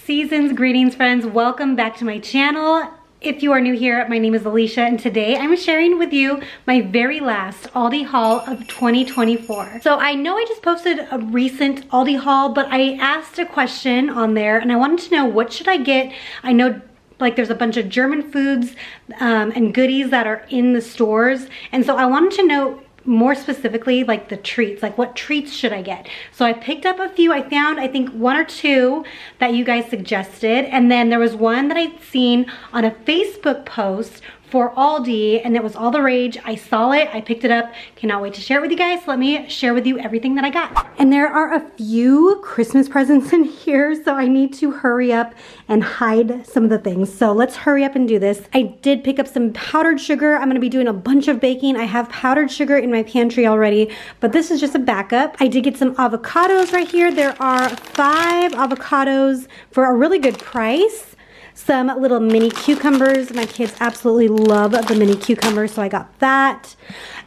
Seasons greetings, friends. Welcome back to my channel. If you are new here, my name is Alicia, and today I'm sharing with you my very last Aldi haul of 2024. So I know I just posted a recent Aldi haul, but I asked a question on there and I wanted to know, what should I get? I know like there's a bunch of German foods and goodies that are in the stores, and so I wanted to know more specifically like the treats, like what treats should I get? So I picked up a few. I found, I think, one or two that you guys suggested, and then there was one that I'd seen on a Facebook post for Aldi and it was all the rage. I saw it, I picked it up, cannot wait to share it with you guys. Let me share with you everything that I got. And there are a few Christmas presents in here, so I need to hurry up and hide some of the things. So let's hurry up and do this. I did pick up some powdered sugar. I'm gonna be doing a bunch of baking. I have powdered sugar in my pantry already, but this is just a backup. I did get some avocados right here. There are 5 avocados for a really good price. Some little mini cucumbers. My kids absolutely love the mini cucumbers, so I got that.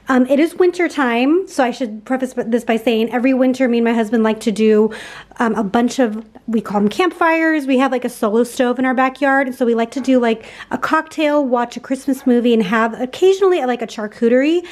It is winter time, so I should preface this by saying every winter me and my husband like to do a bunch of, we call them campfires. We have like a solo stove in our backyard, and so we like to do like a cocktail, watch a Christmas movie, and have occasionally like a charcuterie.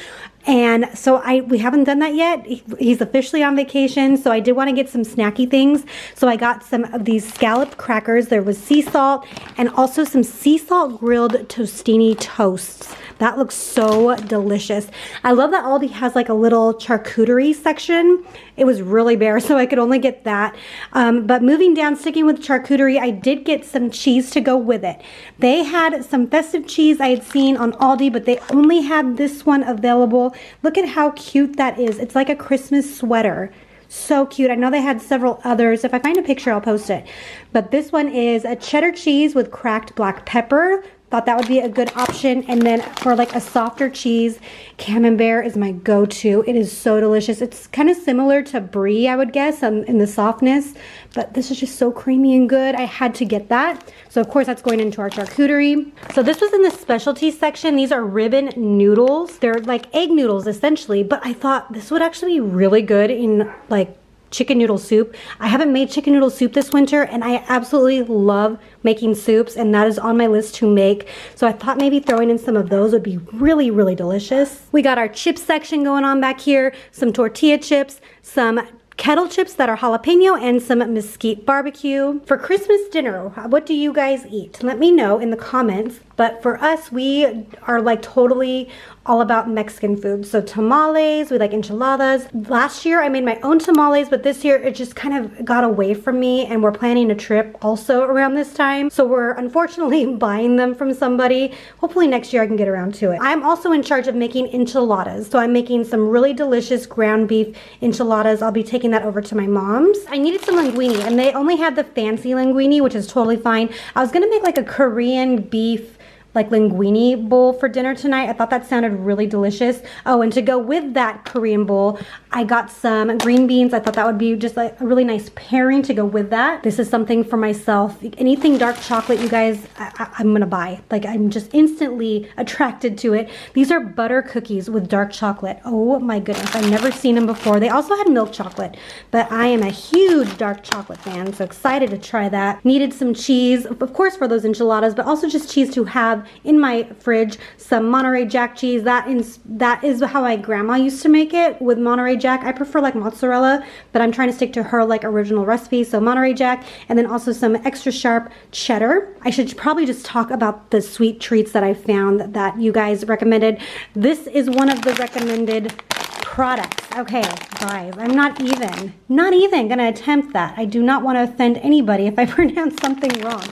And so we haven't done that yet. He's officially on vacation, so I did want to get some snacky things. So I got some of these scallop crackers. There was sea salt and also some sea salt grilled tostini toasts. That looks so delicious. I love that Aldi has like a little charcuterie section. It was really bare, so I could only get that. But moving down, sticking with charcuterie, I did get some cheese to go with it. They had some festive cheese I had seen on Aldi, but they only had this one available. Look at how cute that is. It's like a Christmas sweater. So cute. I know they had several others. If I find a picture, I'll post it. But this one is a cheddar cheese with cracked black pepper. Thought that would be a good option. And then for like a softer cheese, camembert is my go-to. It is so delicious. It's kind of similar to brie, I would guess, in the softness, but this is just so creamy and good. I had to get that. So of course that's going into our charcuterie. So this was in the specialty section. These are ribbon noodles. They're like egg noodles essentially, but I thought this would actually be really good in like chicken noodle soup. I haven't made chicken noodle soup this winter, and I absolutely love making soups, and that is on my list to make. So I thought maybe throwing in some of those would be really, really delicious. We got our chip section going on back here, some tortilla chips, some kettle chips that are jalapeno, and some mesquite barbecue. For Christmas dinner, what do you guys eat? Let me know in the comments. But for us, we are like totally all about Mexican food. So tamales, we like enchiladas. Last year I made my own tamales, but this year it just kind of got away from me, and we're planning a trip also around this time. So we're unfortunately buying them from somebody. Hopefully next year I can get around to it. I'm also in charge of making enchiladas. So I'm making some really delicious ground beef enchiladas. I'll be taking that over to my mom's. I needed some linguine, and they only had the fancy linguine, which is totally fine. I was gonna make like a Korean beef like linguine bowl for dinner tonight. I thought that sounded really delicious. Oh, and to go with that Korean bowl, I got some green beans. I thought that would be just like a really nice pairing to go with that. This is something for myself. Anything dark chocolate, you guys, I'm gonna buy. Like, I'm just instantly attracted to it. These are butter cookies with dark chocolate. Oh my goodness, I've never seen them before. They also had milk chocolate, but I am a huge dark chocolate fan, so excited to try that. Needed some cheese, of course, for those enchiladas, but also just cheese to have in my fridge. Some Monterey Jack cheese. That is how my grandma used to make it, with Monterey Jack. I prefer like mozzarella, but I'm trying to stick to her like original recipe. So Monterey Jack, and then also some extra sharp cheddar. I should probably just talk about the sweet treats that I found that you guys recommended. This is one of the recommended products. Okay, guys, I'm not even gonna attempt that. I do not want to offend anybody if I pronounce something wrong.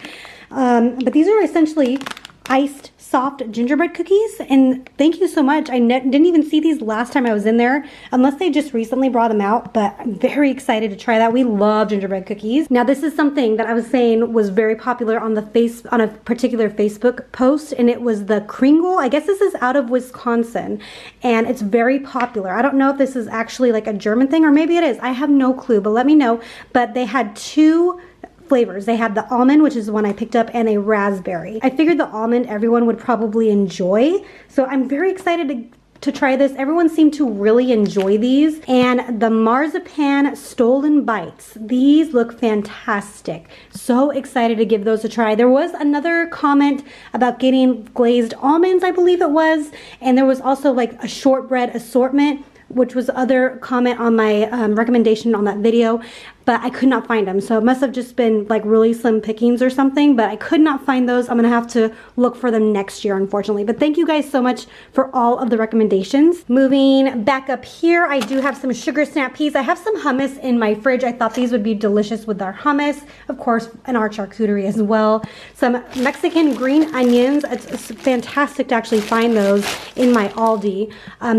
But these are essentially iced soft gingerbread cookies, and thank you so much. I didn't even see these last time I was in there, unless they just recently brought them out, but I'm very excited to try that. We love gingerbread cookies. Now, this is something that I was saying was very popular on a particular Facebook post, and it was the Kringle. I guess this is out of Wisconsin, and it's very popular. I don't know if this is actually like a German thing, or maybe it is. I have no clue, but let me know. But they had 2 flavors. They had the almond, which is the one I picked up, and a raspberry. I figured the almond everyone would probably enjoy, so I'm very excited to to try this. Everyone seemed to really enjoy these. And the marzipan stolen bites, these look fantastic. So excited to give those a try. There was another comment about getting glazed almonds, I believe it was, and there was also like a shortbread assortment, which was the other comment on my recommendation on that video, but I could not find them. So it must have just been like really slim pickings or something, but I could not find those. I'm gonna have to look for them next year, unfortunately. But thank you guys so much for all of the recommendations. Moving back up here, I do have some sugar snap peas. I have some hummus in my fridge. I thought these would be delicious with our hummus, of course, and our charcuterie as well. Some Mexican green onions. It's fantastic to actually find those in my Aldi.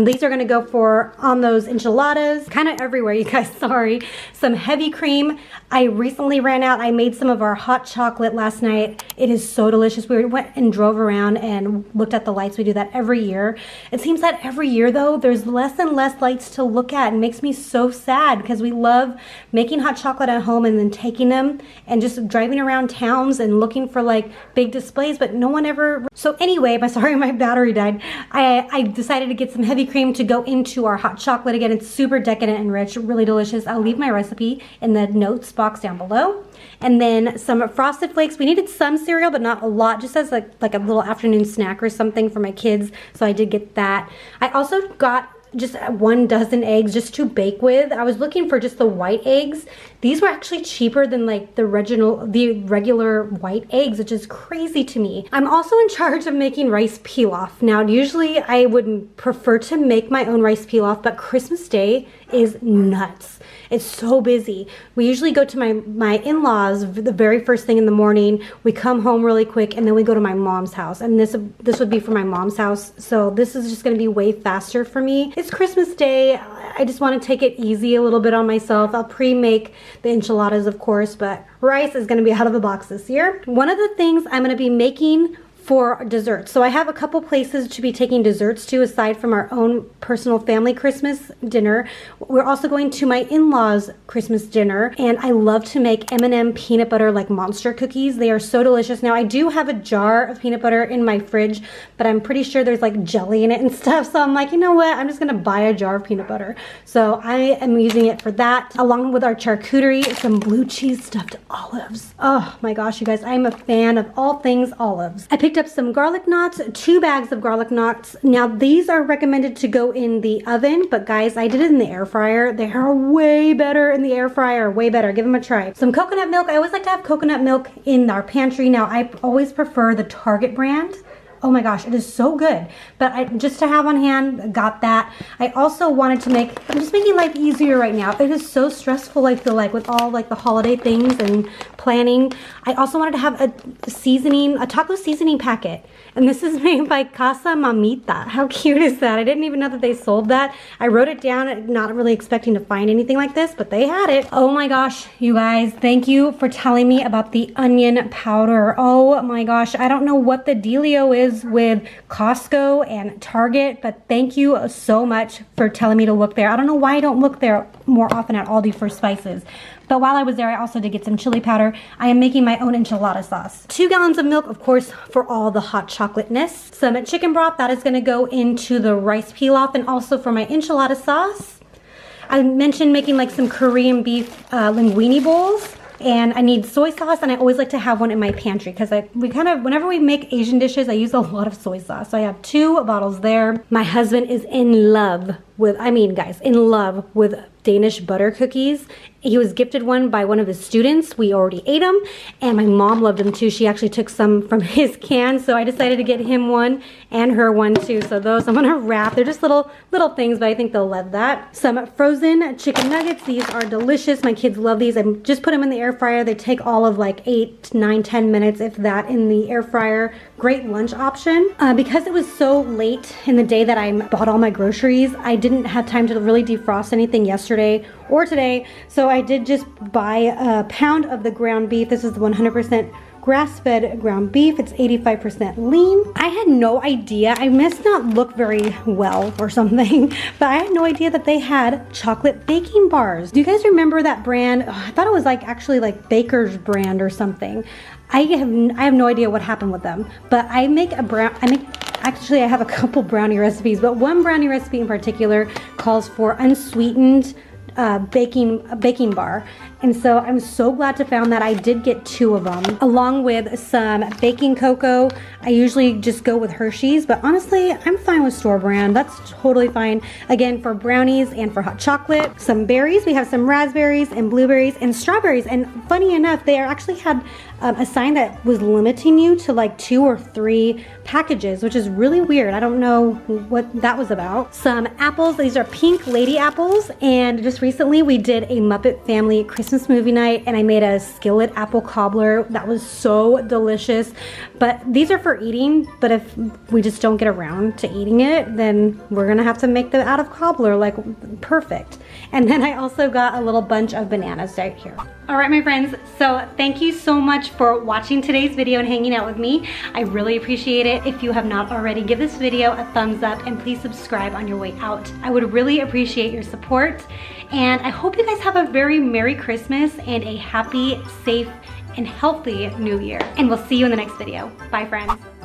These are gonna go for on those enchiladas, kind of everywhere, you guys, sorry. Some heavy cream. I recently ran out. I made some of our hot chocolate last night. It is so delicious. We went and drove around and looked at the lights. We do that every year. It seems that every year though, there's less and less lights to look at. It makes me so sad because we love making hot chocolate at home and then taking them and just driving around towns and looking for like big displays, but no one ever. So anyway, sorry, my battery died. I decided to get some heavy cream to go into our hot chocolate. Again, it's super decadent and rich, really delicious. I'll leave my recipe in the notes box down below. And then some Frosted Flakes. We needed some cereal, but not a lot, just as like a little afternoon snack or something for my kids. So I did get that. I also got just 1 dozen eggs just to bake with. I was looking for just the white eggs. These were actually cheaper than like the regular white eggs, which is crazy to me. I'm also in charge of making rice pilaf. Now, usually I would prefer to make my own rice pilaf, but Christmas Day is nuts. It's so busy. We usually go to my in-laws the very first thing in the morning. We come home really quick and then we go to my mom's house. And this would be for my mom's house. So this is just gonna be way faster for me. It's Christmas Day. I just want to take it easy a little bit on myself. I'll pre-make the enchiladas, of course, but rice is going to be out of the box this year. One of the things I'm going to be making for desserts. So I have a couple places to be taking desserts to aside from our own personal family Christmas dinner. We're also going to my in-laws Christmas dinner, and I love to make M&M peanut butter like monster cookies. They are so delicious. Now I do have a jar of peanut butter in my fridge, but I'm pretty sure there's like jelly in it and stuff. So I'm like, you know what? I'm just gonna buy a jar of peanut butter. So I am using it for that, along with our charcuterie, some blue cheese stuffed olives. Oh my gosh, you guys, I'm a fan of all things olives. I picked up some garlic knots, 2 bags of garlic knots. Now these are recommended to go in the oven, but guys, I did it in the air fryer. They are way better in the air fryer, way better. Give them a try. Some coconut milk. I always like to have coconut milk in our pantry. Now I always prefer the Target brand. Oh my gosh, it is so good. But just to have on hand, got that. I also wanted to I'm just making life easier right now. It is so stressful, I feel like, with all like the holiday things and planning. I also wanted to have a taco seasoning packet. And this is made by Casa Mamita. How cute is that? I didn't even know that they sold that. I wrote it down, not really expecting to find anything like this, but they had it. Oh my gosh, you guys, thank you for telling me about the onion powder. Oh my gosh, I don't know what the dealio is with Costco and Target, but thank you so much for telling me to look there. I don't know why I don't look there more often at Aldi for spices. But while I was there, I also did get some chili powder. I am making my own enchilada sauce. 2 gallons of milk, of course, for all the hot chocolateness. Some chicken broth, that is gonna go into the rice pilaf, and also for my enchilada sauce. I mentioned making like some Korean beef linguine bowls. And I need soy sauce, and I always like to have one in my pantry because whenever we make Asian dishes, I use a lot of soy sauce. So I have 2 bottles there. My husband is in love with, in love with Danish butter cookies. He was gifted one by one of his students. We already ate them, and my mom loved them too. She actually took some from his can, so I decided to get him one and her one too. So those I'm gonna wrap. They're just little things, but I think they'll love that. Some frozen chicken nuggets. These are delicious. My kids love these. I just put them in the air fryer. They take all of like 8, 9, 10 minutes, if that, in the air fryer. Great lunch option. Because it was so late in the day that I bought all my groceries, I didn't have time to really defrost anything yesterday or today, so I did just buy a pound of the ground beef. This is 100% grass-fed ground beef. It's 85% lean. I had no idea. I must not look very well or something, but I had no idea that they had chocolate baking bars. Do you guys remember that brand? Oh, I thought it was actually like Baker's brand or something. I have no idea what happened with them, but I actually I have a couple brownie recipes, but one brownie recipe in particular calls for unsweetened baking bar. And so I'm so glad to found that I did get 2 of them, along with some baking cocoa. I usually just go with Hershey's, but honestly, I'm fine with store brand. That's totally fine. Again, for brownies and for hot chocolate. Some berries, we have some raspberries and blueberries and strawberries. And funny enough, they actually had a sign that was limiting you to like 2 or 3 packages, which is really weird. I don't know what that was about. Some apples, these are pink lady apples. And just recently we did a Muppet Family Christmas movie night and I made a skillet apple cobbler that was so delicious. But these are for eating, but if we just don't get around to eating it, then we're gonna have to make them out of cobbler, like perfect. And then I also got a little bunch of bananas right here. All right, my friends, so thank you so much for watching today's video and hanging out with me. I really appreciate it. If you have not already, give this video a thumbs up and please subscribe on your way out. I would really appreciate your support. And I hope you guys have a very Merry Christmas and a happy, safe, and healthy New Year. And we'll see you in the next video. Bye, friends.